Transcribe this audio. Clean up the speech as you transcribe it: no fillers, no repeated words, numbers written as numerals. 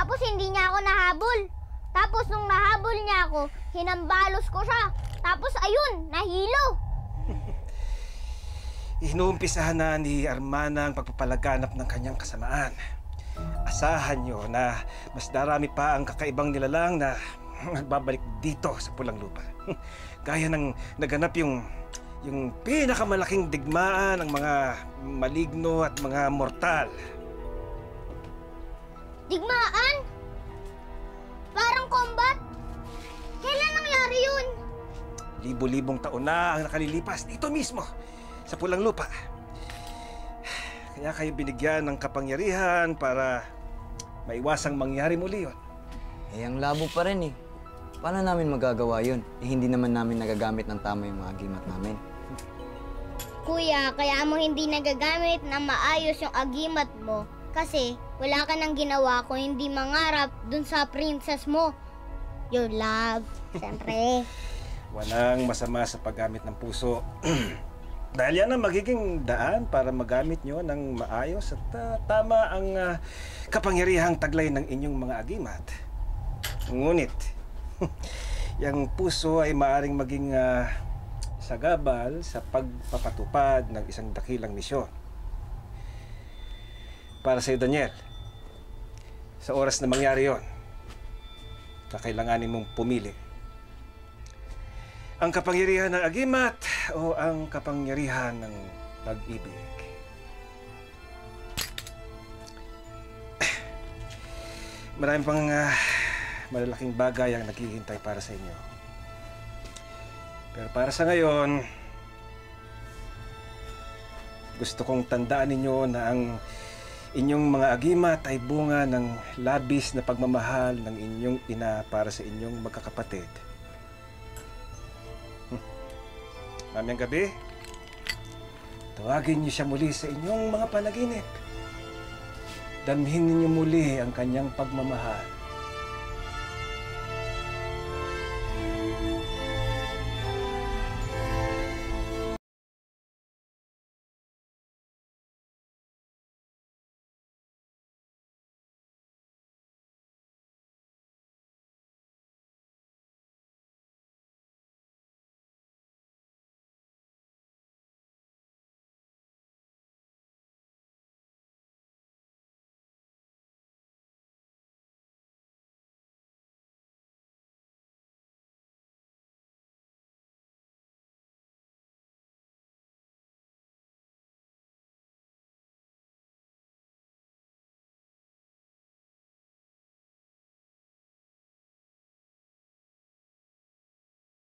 Tapos hindi niya ako nahabol. Tapos nung nahabol niya ako, hinambalos ko siya. Tapos ayun, nahilo. Inuumpisahan na ni Armana ang pagpapalaganap ng kanyang kasamaan. Asahan niyo na mas darami pa ang kakaibang nilalang na nagbabalik dito sa Pulang Lupa. Gaya ng naganap yung pinakamalaking digmaan ng mga maligno at mga mortal. Digmaan? Parang combat? Kailan nangyari yun? Libo-libong taon na ang nakalilipas dito mismo sa Pulang Lupa. Kaya kayo binigyan ng kapangyarihan para maiwasang mangyari muli yun. Eh, ang labo pa rin eh. Paano namin magagawa yun? Eh, hindi naman namin nagagamit ng tama yung mga agimat namin. Kuya, kaya mo hindi nagagamit na maayos yung agimat mo kasi wala ka nang ginawa kung hindi mangarap dun sa princess mo. Your love, siyempre. Walang masama sa paggamit ng puso. Dahil yan ang magiging daan para magamit nyo ng maayos at tama ang kapangyarihang taglay ng inyong mga agimat. Ngunit, yung puso ay maaaring maging sagabal sa pagpapatupad ng isang dakilang misyon. Para sa'yo, Daniel, sa oras na mangyari yon, kakailanganin mong pumili. Ang kapangyarihan ng agimat o ang kapangyarihan ng pag-ibig. Marami pang malalaking bagay ang naghihintay para sa inyo. Pero para sa ngayon, gusto kong tandaan ninyo na ang inyong mga agimat ay bunga ng labis na pagmamahal ng inyong ina para sa inyong magkakapatid. Mamayang gabi, tawagin niyo siya muli sa inyong mga panaginip. Damhin ninyo muli ang kanyang pagmamahal.